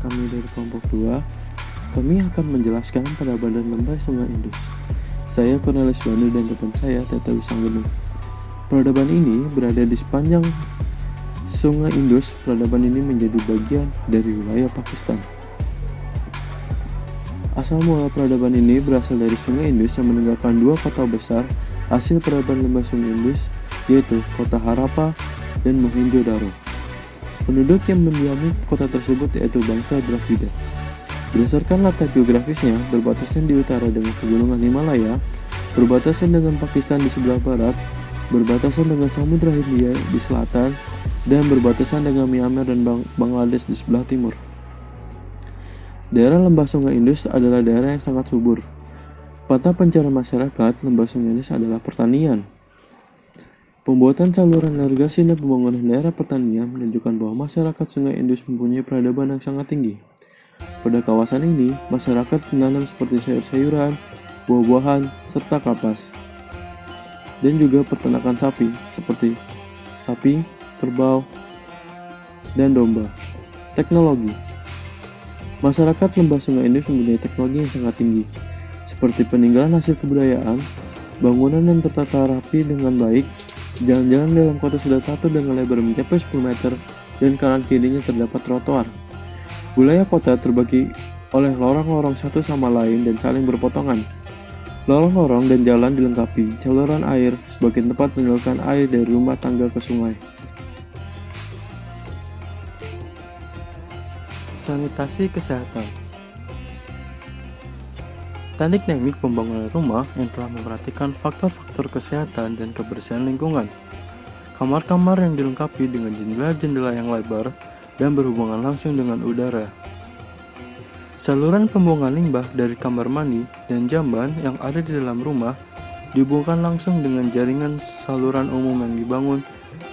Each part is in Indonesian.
kami dari kelompok 2, kami akan menjelaskan peradaban lembah Sungai Indus. Saya Cornelis Banu dan teman saya Teta Wisanggenum. Peradaban ini berada di sepanjang Sungai Indus. Peradaban ini menjadi bagian dari wilayah Pakistan. Asal mula peradaban ini berasal dari Sungai Indus yang meninggalkan dua kota besar hasil peradaban lembah Sungai Indus, yaitu kota Harappa dan Mohenjo-daro. Penduduk yang mendiami kota tersebut yaitu bangsa Dravida. Berdasarkan letak geografisnya, berbatasan di utara dengan pegunungan Himalaya, berbatasan dengan Pakistan di sebelah barat, berbatasan dengan Samudra Hindia di selatan, dan berbatasan dengan Myanmar dan Bangladesh di sebelah timur. Daerah lembah Sungai Indus adalah daerah yang sangat subur. Mata pencarian masyarakat lembah Sungai Indus adalah pertanian. Pembuatan saluran irigasi dan pembangunan daerah pertanian menunjukkan bahwa masyarakat Sungai Indus mempunyai peradaban yang sangat tinggi. Pada kawasan ini, masyarakat menanam seperti sayur-sayuran, buah-buahan, serta kapas. Dan juga peternakan sapi, seperti sapi, kerbau, dan domba. Teknologi. Masyarakat lembah Sungai Indus mempunyai teknologi yang sangat tinggi, seperti peninggalan hasil kebudayaan, bangunan yang tertata rapi dengan baik, jalan-jalan dalam kota sudah teratur dengan lebar mencapai 10 meter, dan kanan kirinya terdapat trotoar. Wilayah kota terbagi oleh lorong-lorong satu sama lain dan saling berpotongan. Lorong-lorong dan jalan dilengkapi saluran air sebagai tempat menyalurkan air dari rumah tangga ke sungai. Sanitasi kesehatan. Teknik-teknik pembangunan rumah yang telah memperhatikan faktor-faktor kesehatan dan kebersihan lingkungan. Kamar-kamar yang dilengkapi dengan jendela-jendela yang lebar dan berhubungan langsung dengan udara. Saluran pembuangan limbah dari kamar mandi dan jamban yang ada di dalam rumah dihubungkan langsung dengan jaringan saluran umum yang dibangun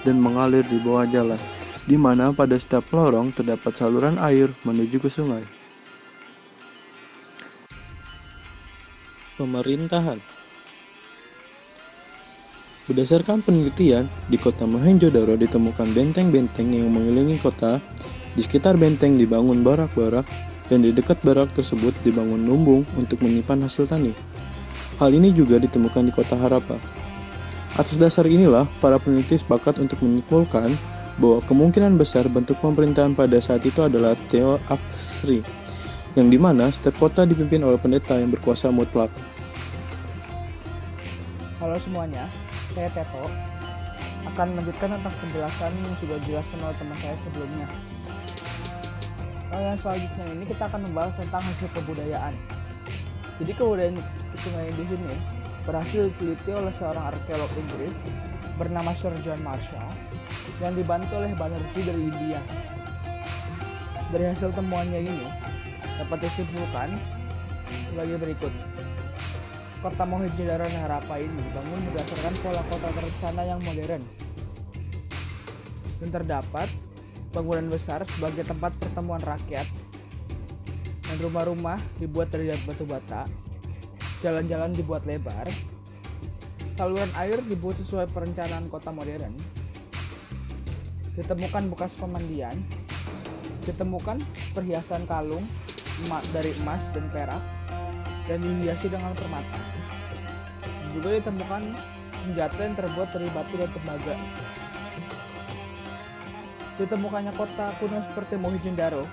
dan mengalir di bawah jalan, di mana pada setiap lorong terdapat saluran air menuju ke sungai. Pemerintahan. Berdasarkan penelitian, di kota Mohenjo-daro ditemukan benteng-benteng yang mengelilingi kota. Di sekitar benteng dibangun barak-barak, dan di dekat barak tersebut dibangun lumbung untuk menyimpan hasil tani. Hal ini juga ditemukan di kota Harappa. Atas dasar inilah, para peneliti sepakat untuk menyimpulkan bahwa kemungkinan besar bentuk pemerintahan pada saat itu adalah teokrasi, yang dimana setiap kota dipimpin oleh pendeta yang berkuasa mutlak. Halo semuanya, saya Teto akan melanjutkan tentang penjelasan yang sudah dijelaskan oleh teman saya sebelumnya. Yang selanjutnya ini kita akan membahas tentang hasil kebudayaan. Jadi kebudayaan Sungai Indus ini berhasil diteliti oleh seorang arkeolog Inggris bernama Sir John Marshall yang dibantu oleh Banerjee dari India. Dari hasil temuannya ini dapat disimpulkan sebagai berikut. Kota Mohenjo-daro dan Harappa ini dibangun berdasarkan pola kota terencana yang modern. Dan terdapat bangunan besar sebagai tempat pertemuan rakyat. Dan rumah-rumah dibuat dari batu bata. Jalan-jalan dibuat lebar. Saluran air dibuat sesuai perencanaan kota modern. Ditemukan bekas pemandian. Ditemukan perhiasan kalung dari emas dan perak dan dihiasi dengan permata. Juga ditemukan senjata yang terbuat dari batu dan tembaga. Ditemukannya kota kuno seperti Mohenjo-daro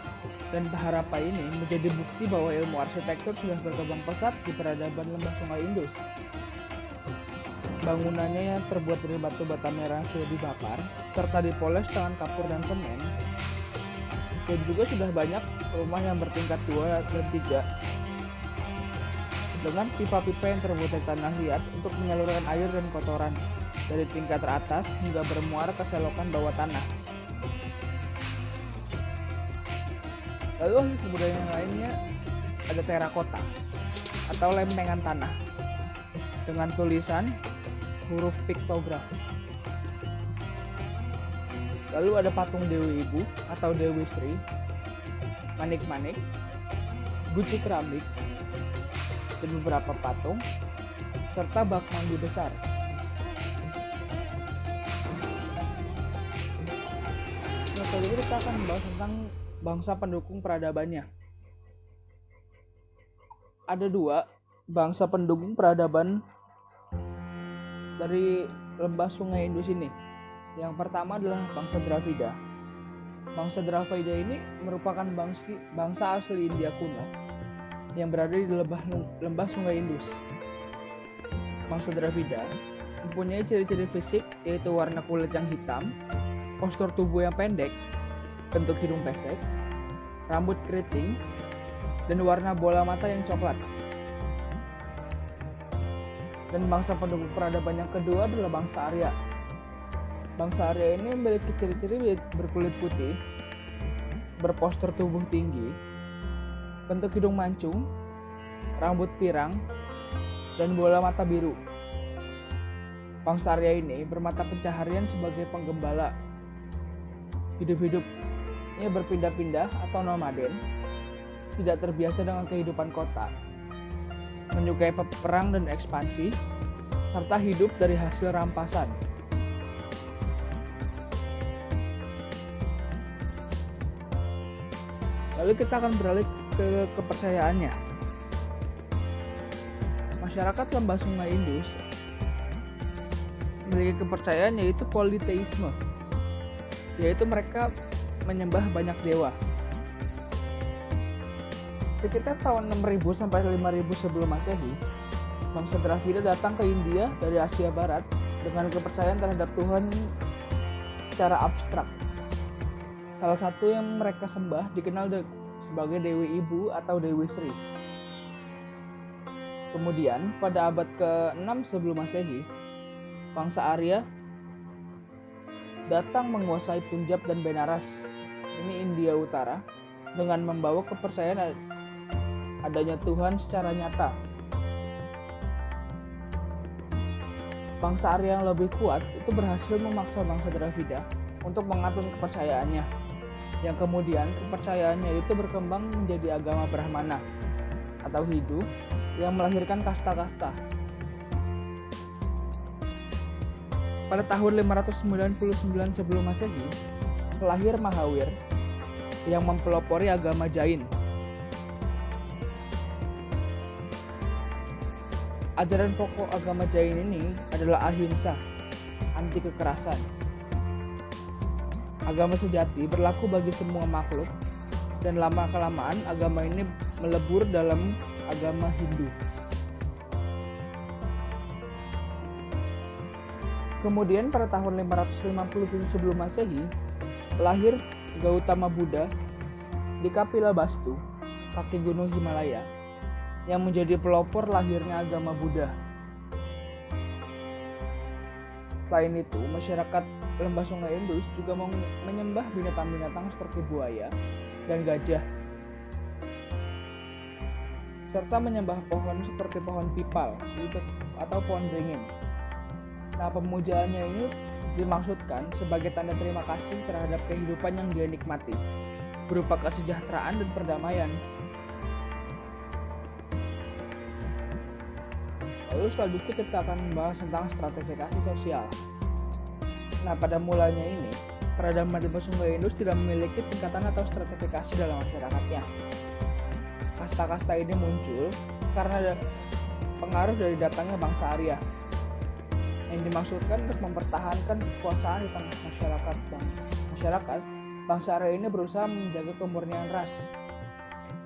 dan Harappa ini menjadi bukti bahwa ilmu arsitektur sudah berkembang pesat di peradaban lembah Sungai Indus. Bangunannya yang terbuat dari batu bata merah yang sudah dibakar serta dipoles dengan kapur dan semen. Dan juga sudah banyak rumah yang bertingkat 2 dan 3 dengan pipa-pipa yang terbuat dari tanah liat untuk menyalurkan air dan kotoran dari tingkat teratas hingga bermuara ke selokan bawah tanah. Lalu hasil kebudayaan yang lainnya ada terakota atau lempengan tanah dengan tulisan huruf piktografi. Lalu ada patung Dewi Ibu atau Dewi Sri, manik-manik, guci keramik, dan beberapa patung, serta bak mandi besar. Nah, kali ini kita akan membahas tentang bangsa pendukung peradabannya. Ada 2 bangsa pendukung peradaban dari lembah Sungai Indus ini. Yang pertama adalah bangsa Dravida. Bangsa Dravida ini merupakan bangsa asli India kuno yang berada di lembah Sungai Indus. Bangsa Dravida mempunyai ciri-ciri fisik yaitu warna kulit yang hitam, postur tubuh yang pendek, bentuk hidung pesek, rambut keriting, dan warna bola mata yang coklat. Dan bangsa pendukung peradaban yang kedua adalah bangsa Arya. Bangsa Arya ini memiliki ciri-ciri berkulit putih, berpostur tubuh tinggi, bentuk hidung mancung, rambut pirang, dan bola mata biru. Bangsa Arya ini bermata pencaharian sebagai penggembala. Hidup-hidupnya berpindah-pindah atau nomaden, tidak terbiasa dengan kehidupan kota, menyukai perang dan ekspansi, serta hidup dari hasil rampasan. Lalu kita akan beralih ke kepercayaannya. Masyarakat lembah Sungai Indus memiliki kepercayaan yaitu politeisme, yaitu mereka menyembah banyak dewa. Sekitar tahun 6000 sampai 5000 sebelum Masehi, bangsa Dravida datang ke India dari Asia Barat dengan kepercayaan terhadap Tuhan secara abstrak. Salah satu yang mereka sembah dikenal sebagai Dewi Ibu atau Dewi Sri. Kemudian pada abad ke-6 sebelum Masehi, bangsa Arya datang menguasai Punjab dan Benaras, ini India Utara, dengan membawa kepercayaan adanya Tuhan secara nyata. Bangsa Arya yang lebih kuat itu berhasil memaksa bangsa Dravida untuk mengatur kepercayaannya, yang kemudian kepercayaannya itu berkembang menjadi agama Brahmana atau Hindu yang melahirkan kasta-kasta. Pada tahun 599 sebelum Masehi, lahir Mahawir yang mempelopori agama Jain. Ajaran pokok agama Jain ini adalah ahimsa, anti kekerasan. Agama sejati berlaku bagi semua makhluk, dan lama-kelamaan agama ini melebur dalam agama Hindu. Kemudian pada tahun 557 sebelum Masehi, lahir Gautama Buddha di Kapilavastu, kaki gunung Himalaya, yang menjadi pelopor lahirnya agama Buddha. Selain itu, masyarakat lembah Sungai Indus juga menyembah binatang-binatang seperti buaya dan gajah, serta menyembah pohon seperti pohon pipal atau pohon beringin. Nah, pemujaannya ini dimaksudkan sebagai tanda terima kasih terhadap kehidupan yang dia nikmati, berupa kesejahteraan dan perdamaian. Lalu selanjutnya kita akan membahas tentang stratifikasi sosial. Nah, pada mulanya ini, peradaban di Sungai Indus tidak memiliki tingkatan atau stratifikasi dalam masyarakatnya. Kasta-kasta ini muncul karena ada pengaruh dari datangnya bangsa Arya, yang dimaksudkan untuk mempertahankan kekuasaan di tengah masyarakat. Bangsa Arya ini berusaha menjaga kemurnian ras.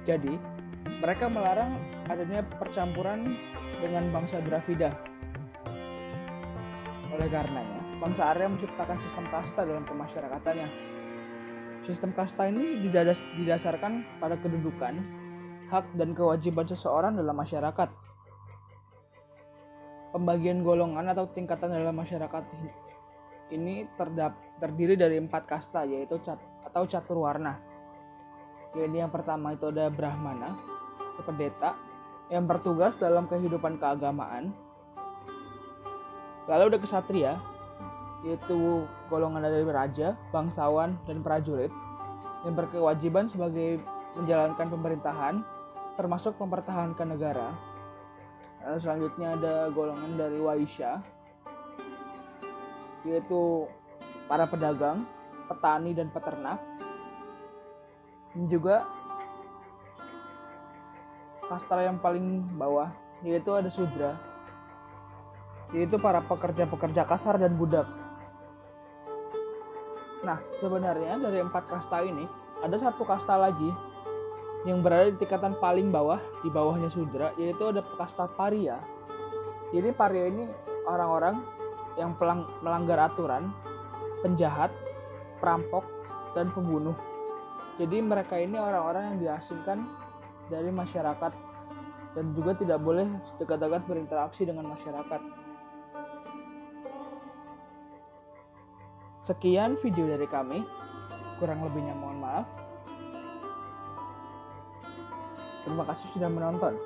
Jadi, mereka melarang adanya percampuran dengan bangsa Dravida. Oleh karenanya, bangsa Arya menciptakan sistem kasta dalam pemasyarakatannya. Sistem kasta ini didasarkan pada kedudukan, hak, dan kewajiban seseorang dalam masyarakat. Pembagian golongan atau tingkatan dalam masyarakat ini terdiri dari 4 kasta, yaitu catur warna. Jadi yang pertama itu ada Brahmana, pendeta, yang bertugas dalam kehidupan keagamaan. Lalu ada Ksatria, yaitu golongan dari raja, bangsawan, dan prajurit, yang berkewajiban sebagai menjalankan pemerintahan, termasuk mempertahankan negara. Lalu selanjutnya ada golongan dari Waisya, yaitu para pedagang, petani, dan peternak. Dan juga kasta yang paling bawah yaitu ada Sudra, yaitu para pekerja-pekerja kasar dan budak. Nah, sebenarnya dari 4 kasta ini ada satu kasta lagi yang berada di tingkatan paling bawah, di bawahnya Sudra, yaitu ada kasta Paria. Jadi Paria ini orang-orang yang melanggar aturan, penjahat, perampok, dan pembunuh. Jadi mereka ini orang-orang yang diasingkan dari masyarakat dan juga tidak boleh dekat-dekat berinteraksi dengan masyarakat. Sekian video dari kami, kurang lebihnya mohon maaf. Terima kasih sudah menonton.